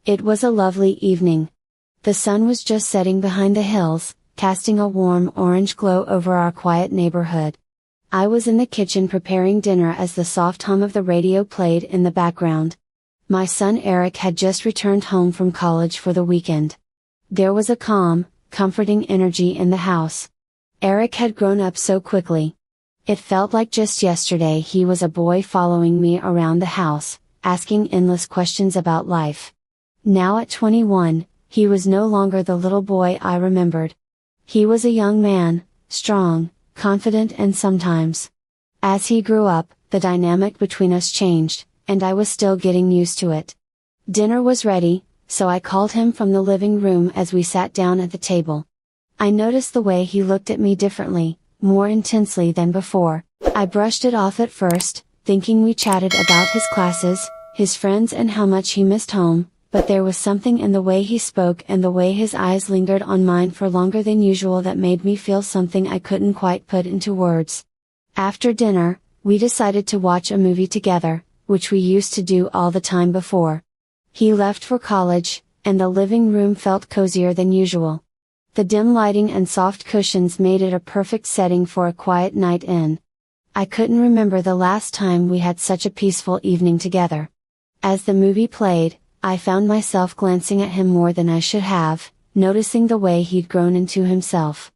It was a lovely evening. The sun was just setting behind the hills, casting a warm orange glow over our quiet neighborhood. I was in the kitchen preparing dinner as the soft hum of the radio played in the background. My son Eric had just returned home from college for the weekend. There was a calm, comforting energy in the house. Eric had grown up so quickly. It felt like just yesterday he was a boy following me around the house, asking endless questions about life. Now at 21, he was no longer the little boy I remembered. He was a young man, strong, confident and sometimes. As he grew up, the dynamic between us changed, and I was still getting used to it. Dinner was ready, so I called him from the living room as we sat down at the table. I noticed the way he looked at me differently, more intensely than before. I brushed it off at first, thinking we chatted about his classes, his friends and how much he missed home, but there was something in the way he spoke and the way his eyes lingered on mine for longer than usual that made me feel something I couldn't quite put into words. After dinner, we decided to watch a movie together, which we used to do all the time before. He left for college, and the living room felt cozier than usual. The dim lighting and soft cushions made it a perfect setting for a quiet night in. I couldn't remember the last time we had such a peaceful evening together. As the movie played, I found myself glancing at him more than I should have, noticing the way he'd grown into himself.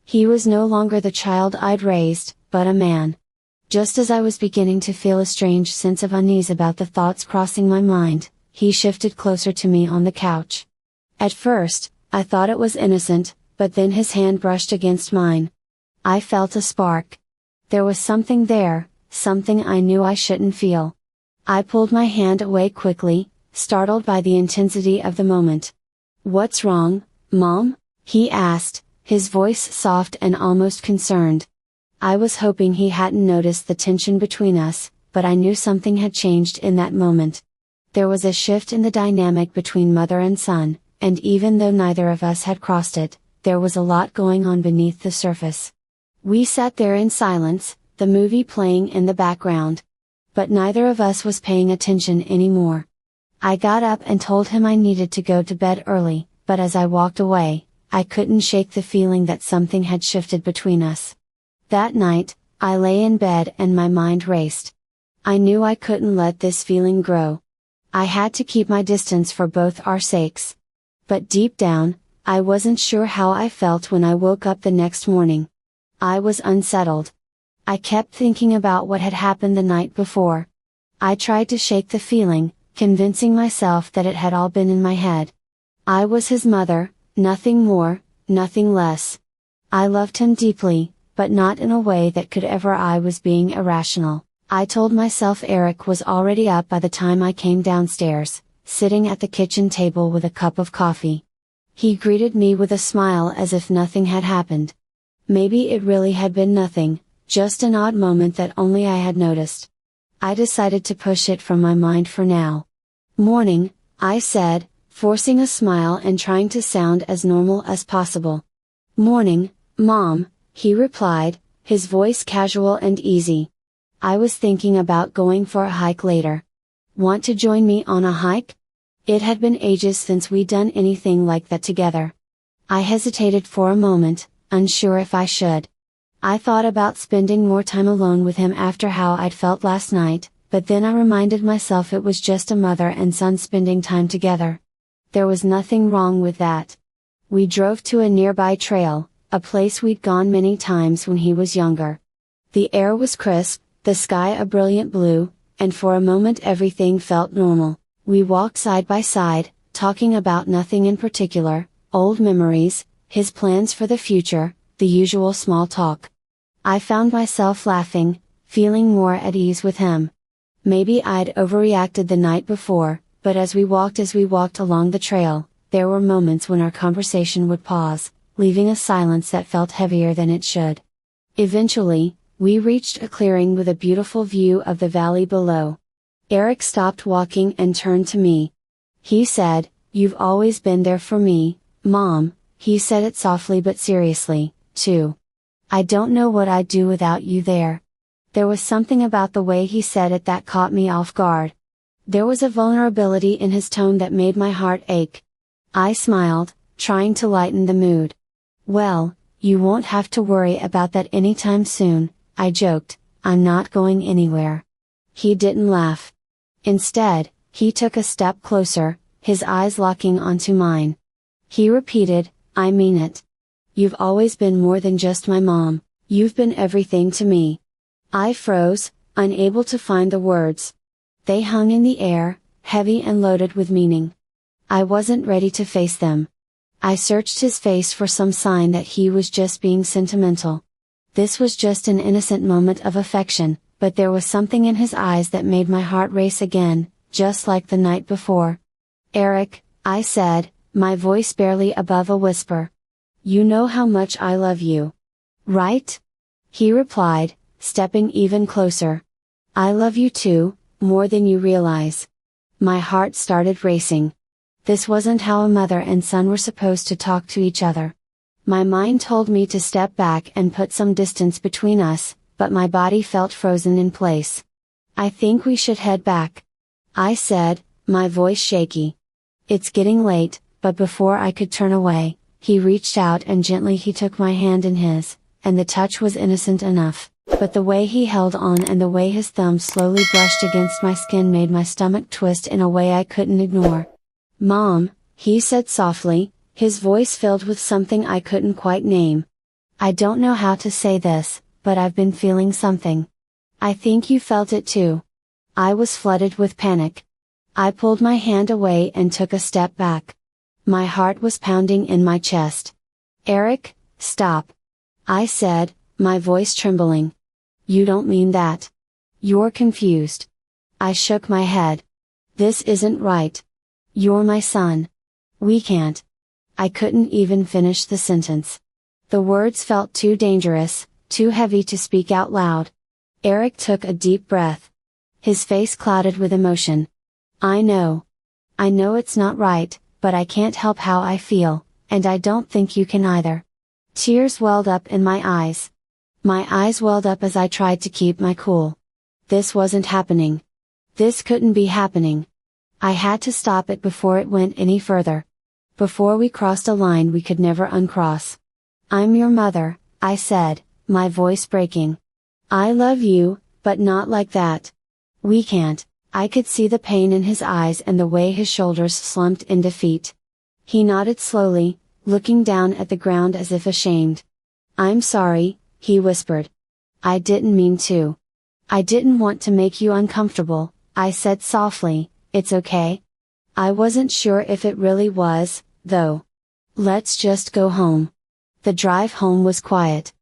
He was no longer the child I'd raised, but a man. Just as I was beginning to feel a strange sense of unease about the thoughts crossing my mind, he shifted closer to me on the couch. At first, I thought it was innocent, but then his hand brushed against mine. I felt a spark. There was something there, something I knew I shouldn't feel. I pulled my hand away quickly, startled by the intensity of the moment. "What's wrong, Mom?" he asked, his voice soft and almost concerned. I was hoping he hadn't noticed the tension between us, but I knew something had changed in that moment. There was a shift in the dynamic between mother and son, and even though neither of us had crossed it, there was a lot going on beneath the surface. We sat there in silence, the movie playing in the background. But neither of us was paying attention anymore. I got up and told him I needed to go to bed early, but as I walked away, I couldn't shake the feeling that something had shifted between us. That night, I lay in bed and my mind raced. I knew I couldn't let this feeling grow. I had to keep my distance for both our sakes. But deep down, I wasn't sure how I felt when I woke up the next morning. I was unsettled. I kept thinking about what had happened the night before. I tried to shake the feeling, convincing myself that it had all been in my head. I was his mother, nothing more, nothing less. I loved him deeply, but not in a way that could ever I was being irrational. I told myself Eric was already up by the time I came downstairs, sitting at the kitchen table with a cup of coffee. He greeted me with a smile as if nothing had happened. Maybe it really had been nothing, just an odd moment that only I had noticed. I decided to push it from my mind for now. "Morning," I said, forcing a smile and trying to sound as normal as possible. "Morning, Mom," he replied, his voice casual and easy. "I was thinking about going for a hike later. Want to join me on a hike?" It had been ages since we'd done anything like that together. I hesitated for a moment, unsure if I should. I thought about spending more time alone with him after how I'd felt last night, but then I reminded myself it was just a mother and son spending time together. There was nothing wrong with that. We drove to a nearby trail, a place we'd gone many times when he was younger. The air was crisp, the sky a brilliant blue, and for a moment everything felt normal. We walked side by side, talking about nothing in particular, old memories, his plans for the future, the usual small talk. I found myself laughing, feeling more at ease with him. Maybe I'd overreacted the night before, but as we walked along the trail, there were moments when our conversation would pause, leaving a silence that felt heavier than it should. Eventually, we reached a clearing with a beautiful view of the valley below. Eric stopped walking and turned to me. He said, "You've always been there for me, Mom," he said it softly but seriously, too. "I don't know what I'd do without you there." There was something about the way he said it that caught me off guard. There was a vulnerability in his tone that made my heart ache. I smiled, trying to lighten the mood. "Well, you won't have to worry about that anytime soon," I joked. "I'm not going anywhere." He didn't laugh. Instead, he took a step closer, his eyes locking onto mine. He repeated, "I mean it. You've always been more than just my mom, you've been everything to me." I froze, unable to find the words. They hung in the air, heavy and loaded with meaning. I wasn't ready to face them. I searched his face for some sign that he was just being sentimental. This was just an innocent moment of affection, but there was something in his eyes that made my heart race again, just like the night before. "Eric," I said, my voice barely above a whisper. "You know how much I love you. Right?" He replied, stepping even closer. "I love you too, more than you realize." My heart started racing. This wasn't how a mother and son were supposed to talk to each other. My mind told me to step back and put some distance between us, but my body felt frozen in place. "I think we should head back," I said, my voice shaky. "It's getting late," but before I could turn away, he reached out and gently he took my hand in his, and the touch was innocent enough. But the way he held on and the way his thumb slowly brushed against my skin made my stomach twist in a way I couldn't ignore. "Mom," he said softly, his voice filled with something I couldn't quite name. "I don't know how to say this, but I've been feeling something. I think you felt it too." I was flooded with panic. I pulled my hand away and took a step back. My heart was pounding in my chest. "Eric, stop," I said, my voice trembling. "You don't mean that. You're confused." I shook my head. "This isn't right. You're my son. We can't." I couldn't even finish the sentence. The words felt too dangerous, too heavy to speak out loud. Eric took a deep breath. His face clouded with emotion. I know it's not right, but I can't help how I feel, and I don't think you can either." Tears welled up in my eyes. My eyes welled up as I tried to keep my cool. This wasn't happening. This couldn't be happening. I had to stop it before it went any further. Before we crossed a line we could never uncross. "I'm your mother," I said, my voice breaking. "I love you, but not like that. We can't." I could see the pain in his eyes and the way his shoulders slumped in defeat. He nodded slowly, looking down at the ground as if ashamed. "I'm sorry," he whispered. "I didn't mean to. I didn't want to make you uncomfortable," I said softly. "It's okay." I wasn't sure if it really was, though. "Let's just go home." The drive home was quiet.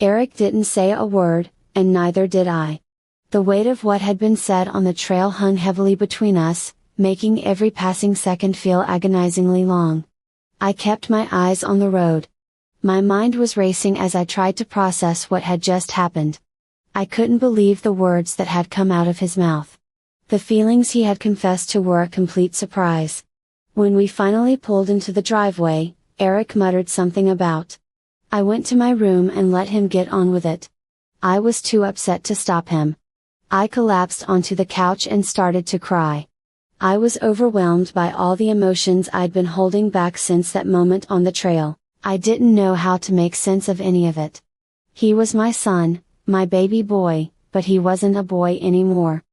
Eric didn't say a word, and neither did I. The weight of what had been said on the trail hung heavily between us, making every passing second feel agonizingly long. I kept my eyes on the road. My mind was racing as I tried to process what had just happened. I couldn't believe the words that had come out of his mouth. The feelings he had confessed to were a complete surprise. When we finally pulled into the driveway, Eric muttered something about. I went to my room and let him get on with it. I was too upset to stop him. I collapsed onto the couch and started to cry. I was overwhelmed by all the emotions I'd been holding back since that moment on the trail. I didn't know how to make sense of any of it. He was my son, my baby boy, but he wasn't a boy anymore.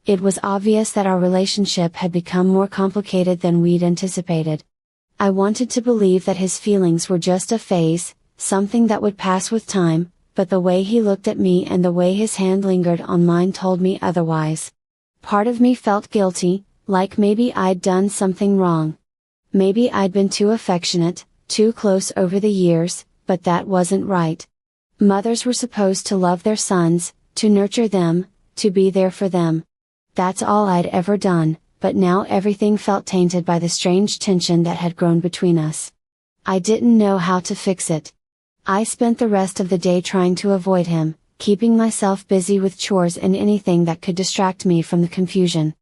It was obvious that our relationship had become more complicated than we'd anticipated. I wanted to believe that his feelings were just a phase, something that would pass with time, but the way he looked at me and the way his hand lingered on mine told me otherwise. Part of me felt guilty, like maybe I'd done something wrong. Maybe I'd been too affectionate, too close over the years, but that wasn't right. Mothers were supposed to love their sons, to nurture them, to be there for them. That's all I'd ever done, but now everything felt tainted by the strange tension that had grown between us. I didn't know how to fix it. I spent the rest of the day trying to avoid him, keeping myself busy with chores and anything that could distract me from the confusion.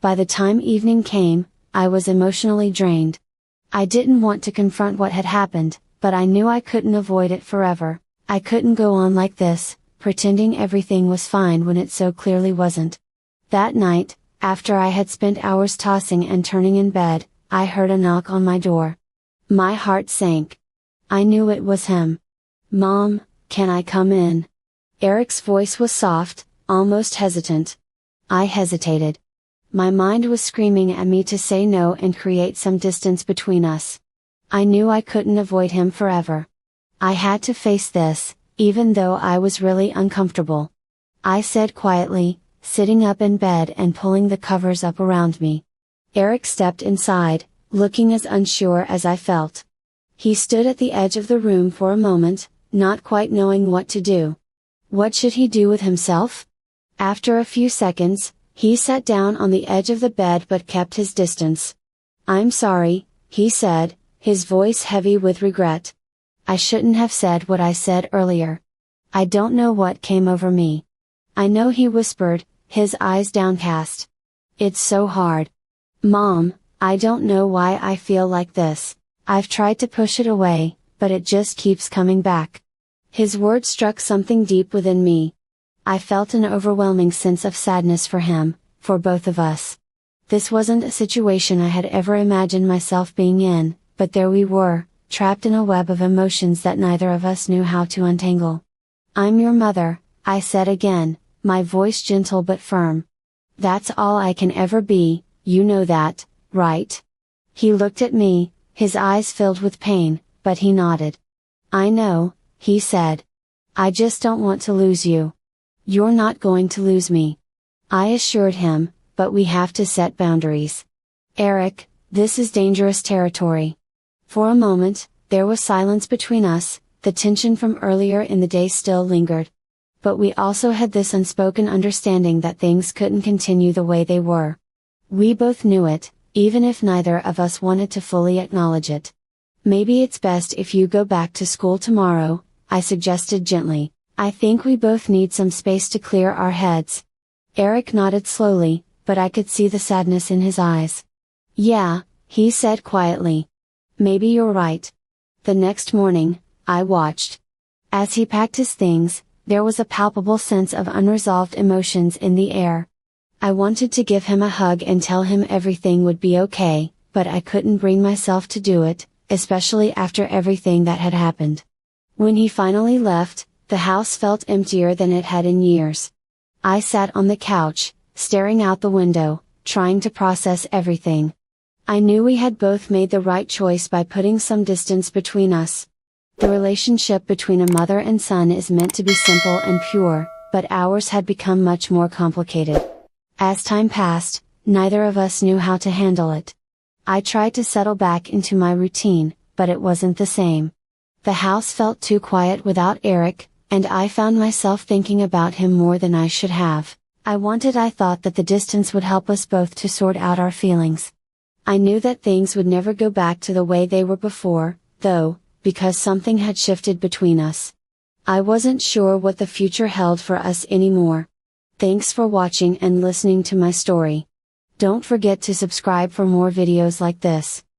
By the time evening came, I was emotionally drained. I didn't want to confront what had happened, but I knew I couldn't avoid it forever. I couldn't go on like this, pretending everything was fine when it so clearly wasn't. That night, After I had spent hours tossing and turning in bed, I heard a knock on my door. My heart sank. I knew it was him. "Mom, can I come in?" Eric's voice was soft, almost hesitant. I hesitated. My mind was screaming at me to say no and create some distance between us. I knew I couldn't avoid him forever. I had to face this, even though I was really uncomfortable. I said quietly, sitting up in bed and pulling the covers up around me. Eric stepped inside, looking as unsure as I felt. He stood at the edge of the room for a moment, not quite knowing what to do. What should he do with himself? After a few seconds, he sat down on the edge of the bed but kept his distance. "I'm sorry," he said, his voice heavy with regret. "I shouldn't have said what I said earlier. I don't know what came over me." "I know," he whispered, his eyes downcast. "It's so hard. Mom, I don't know why I feel like this. I've tried to push it away, but it just keeps coming back." His words struck something deep within me. I felt an overwhelming sense of sadness for him, for both of us. This wasn't a situation I had ever imagined myself being in, but there we were, trapped in a web of emotions that neither of us knew how to untangle. "I'm your mother," I said again, my voice gentle but firm. "That's all I can ever be, you know that, right?" He looked at me, his eyes filled with pain, but he nodded. "I know," he said. "I just don't want to lose you." "You're not going to lose me," I assured him, "but we have to set boundaries. Eric, this is dangerous territory." For a moment, there was silence between us, the tension from earlier in the day still lingered. But we also had this unspoken understanding that things couldn't continue the way they were. We both knew it, even if neither of us wanted to fully acknowledge it. "Maybe it's best if you go back to school tomorrow," I suggested gently. "I think we both need some space to clear our heads." Eric nodded slowly, but I could see the sadness in his eyes. "Yeah," he said quietly. "Maybe you're right." The next morning, I watched. As he packed his things, there was a palpable sense of unresolved emotions in the air. I wanted to give him a hug and tell him everything would be okay, but I couldn't bring myself to do it, especially after everything that had happened. When he finally left, the house felt emptier than it had in years. I sat on the couch, staring out the window, trying to process everything. I knew we had both made the right choice by putting some distance between us. The relationship between a mother and son is meant to be simple and pure, but ours had become much more complicated. As time passed, neither of us knew how to handle it. I tried to settle back into my routine, but it wasn't the same. The house felt too quiet without Eric, and I found myself thinking about him more than I should have. I thought that the distance would help us both to sort out our feelings. I knew that things would never go back to the way they were before, though, because something had shifted between us. I wasn't sure what the future held for us anymore. Thanks for watching and listening to my story. Don't forget to subscribe for more videos like this.